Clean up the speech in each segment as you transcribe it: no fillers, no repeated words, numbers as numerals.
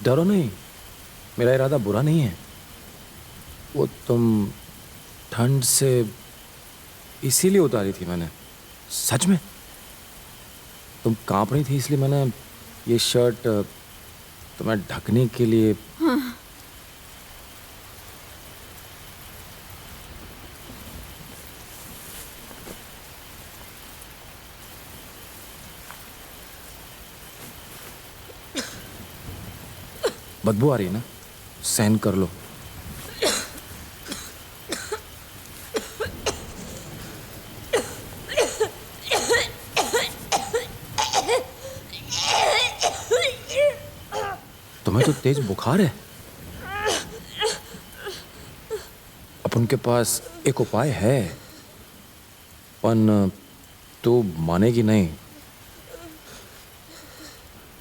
डरो नहीं, मेरा इरादा बुरा नहीं है। वो तुम ठंड से इसीलिए उतारी थी मैंने, सच में। तुम कांप रही थी इसलिए मैंने ये शर्ट तुम्हें ढकने के लिए। हाँ। बदबू आ रही है ना, सहन कर लो। तुम्हें तो तेज बुखार है। अब उनके पास एक उपाय है, पर तू मानेगी नहीं।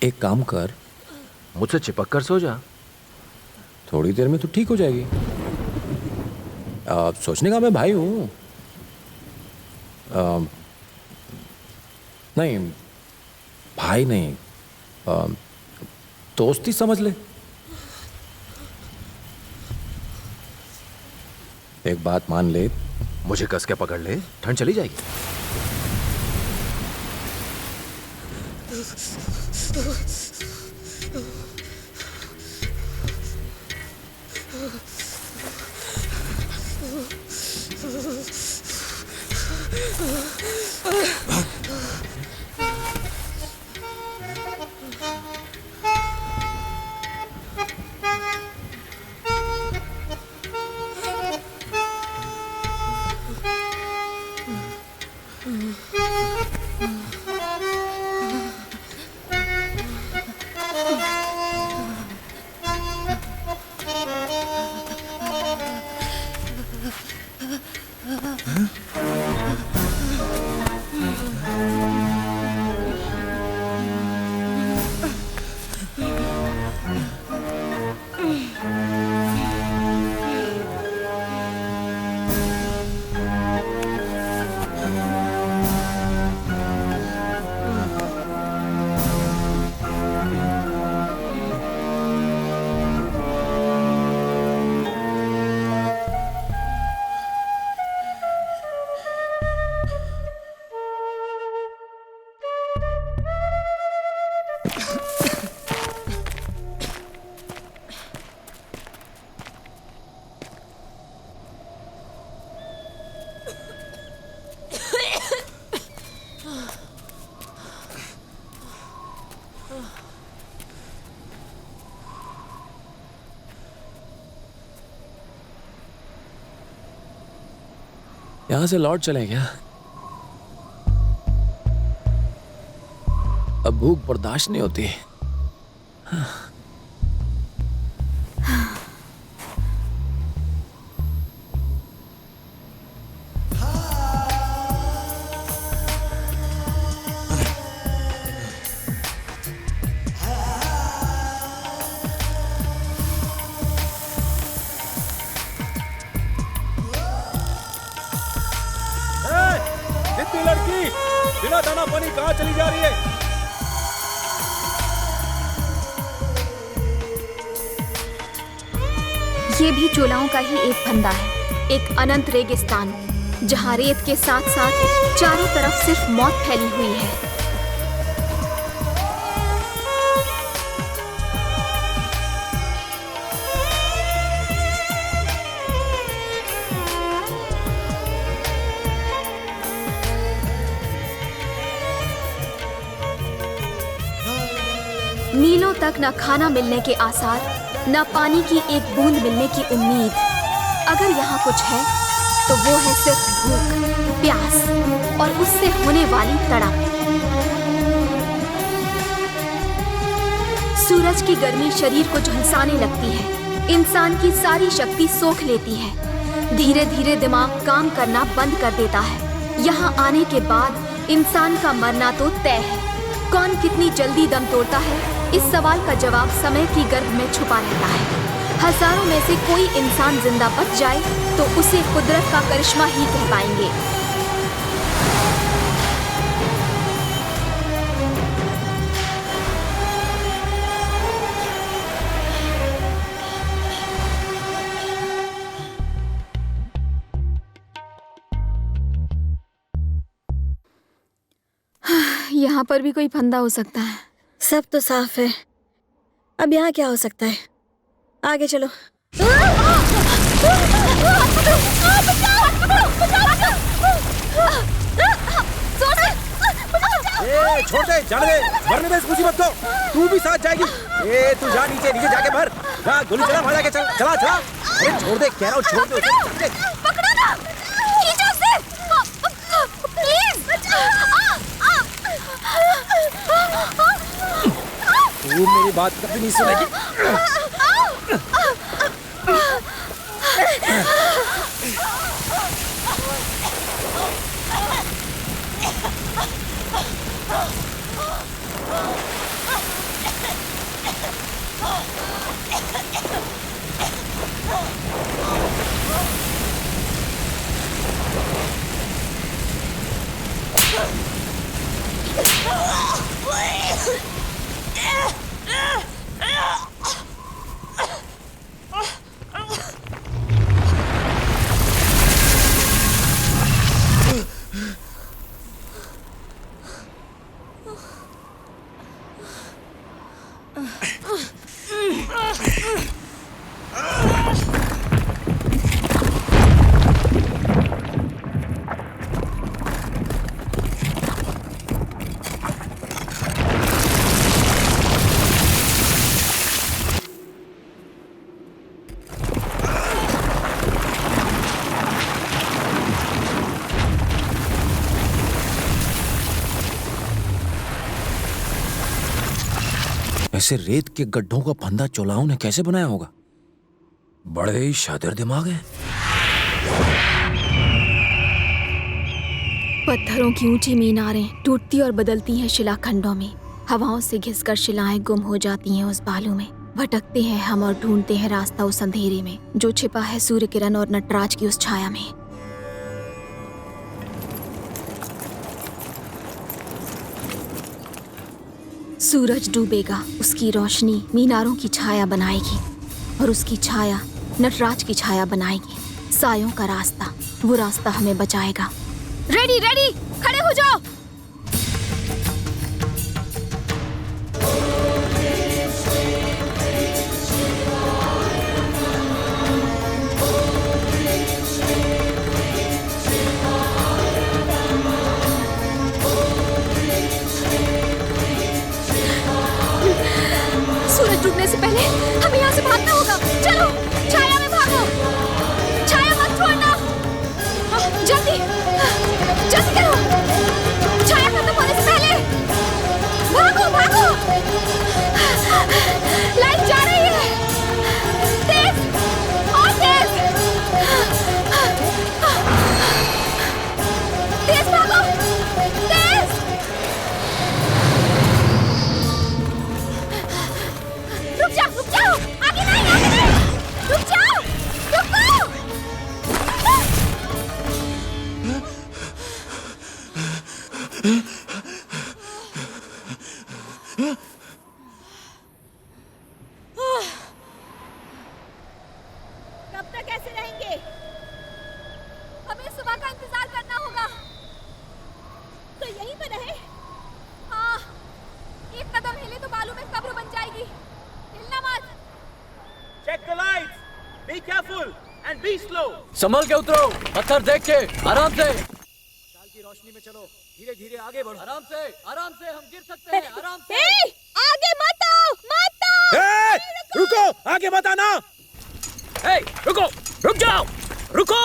एक काम कर, मुझसे चिपक कर सो जा, थोड़ी देर में तो ठीक हो जाएगी। सोचने का मैं भाई हूं। नहीं भाई नहीं, दोस्ती समझ ले। एक बात मान ले, मुझे कस के पकड़ ले, ठंड चली जाएगी। यहां से लौट चलें क्या? अब भूख बर्दाश्त नहीं होती। लड़की बिना दाना पानी कहां चली जा रही है? ये भी चोलाओं का ही एक फंदा है, एक अनंत रेगिस्तान जहां रेत के साथ साथ चारों तरफ सिर्फ मौत फैली हुई है। मीलों तक न खाना मिलने के आसार, न पानी की एक बूंद मिलने की उम्मीद। अगर यहाँ कुछ है तो वो है सिर्फ भूख, प्यास और उससे होने वाली तड़प। सूरज की गर्मी शरीर को झुलसाने लगती है, इंसान की सारी शक्ति सोख लेती है। धीरे धीरे दिमाग काम करना बंद कर देता है। यहाँ आने के बाद इंसान का मरना तो तय है। कौन कितनी जल्दी दम तोड़ता है, इस सवाल का जवाब समय की गर्भ में छुपा रहता है। हजारों में से कोई इंसान जिंदा बच जाए तो उसे कुदरत का करिश्मा ही कह पाएंगे। यहाँ पर भी कोई फंदा हो सकता है। सब तो साफ है, अब यहाँ क्या हो सकता है? आगे चलो। छोड़ दे, जाने दे, मरने दे इस मुसीबत को। तू भी साथ जाएगी। तू जा नीचे, नीचे जाके मर। जा, गोली चला, वहां जाके चल, चला, चला। अरे छोड़ दे, कह रहा हूँ छोड़ दे उसे। पकड़ो ना, खींचो उसे, प्लीज। तू मेरी बात कभी नहीं सुनेगी। ऐसे रेत के गड्ढों का फंदा चोलाओं ने कैसे बनाया होगा? बड़े ही शातिर दिमाग है। पत्थरों की ऊंची मीनारें टूटती और बदलती हैं शिलाखंडों में। हवाओं से घिसकर शिलाएं गुम हो जाती हैं उस बालू में। भटकते हैं हम और ढूंढते हैं रास्ता उस अंधेरे में जो छिपा है सूर्य किरण और नटराज की उस छाया में। सूरज डूबेगा, उसकी रोशनी मीनारों की छाया बनाएगी और उसकी छाया नटराज की छाया बनाएगी। सायों का रास्ता, वो रास्ता हमें बचाएगा। रेडी रेडी, खड़े हो जाओ। सूरज डूबने से पहले हमें यहाँ से भागना होगा। चलो, छाया में भागो। छाया मत छोड़ना। जल्दी जल्दी करो, छाया खत्म होने से पहले। भागो भागो, लाइट जा रही है। तेज और तेज, तेज भागो, तेज। रुक जाओ, आगे नहीं, रुक जाओ, रुको। कब तक ऐसे रहेंगे? हमें सुबह का इंतजार करना होगा। तो यहीं पर रहे। हाँ, एक कदम हिले तो बालू में कब्र बन जाएगी। हिलना मत। Check the lights. Be careful and be slow. संभल के उतरो, पत्थर देख के, आराम से। साल की रोशनी में चलो, धीरे धीरे आगे बढ़ो। आराम से हम गिर सकते हैं, आराम से। आगे मत आओ। ए, रुको, आगे मत आना। ए, रुको, रुक जाओ, रुको।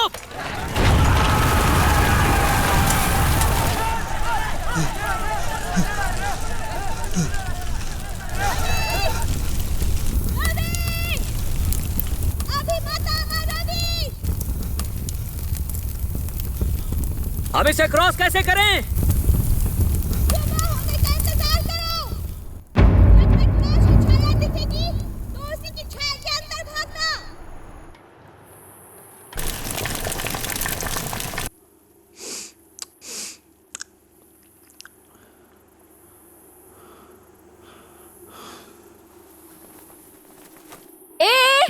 अब इसे क्रॉस कैसे करें?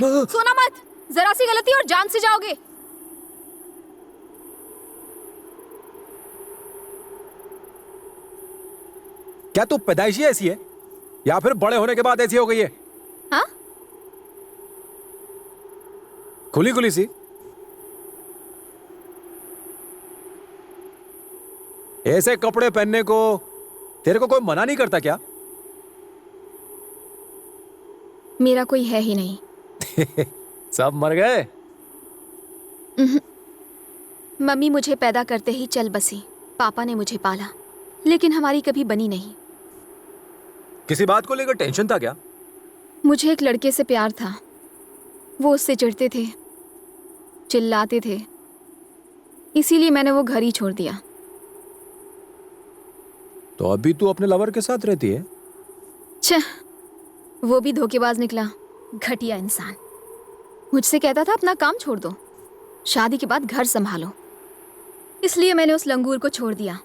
सोना मत, जरा सी गलती और जान से जाओगे। क्या तू पैदाइशी ऐसी है या फिर बड़े होने के बाद ऐसी हो गई है? हाँ? खुली खुली सी। ऐसे कपड़े पहनने को तेरे को कोई मना नहीं करता क्या? मेरा कोई है ही नहीं। सब मर गए? मम्मी मुझे पैदा करते ही चल बसी, पापा ने मुझे पाला, लेकिन हमारी कभी बनी नहीं। किसी बात को लेकर टेंशन था क्या? मुझे एक लड़के से प्यार था। वो उससे चिढ़ते थे, चिल्लाते थे, इसीलिए मैंने वो घर ही छोड़ दिया। तो अभी तू अपने लवर के साथ रहती है? छह, वो भी धोखेबाज निकला, घटिया इंसान। मुझसे कहता था अपना काम छोड़ दो, शादी के बाद घर संभालो। इसलिए मैंने उस लंगूर को छोड़ दिया।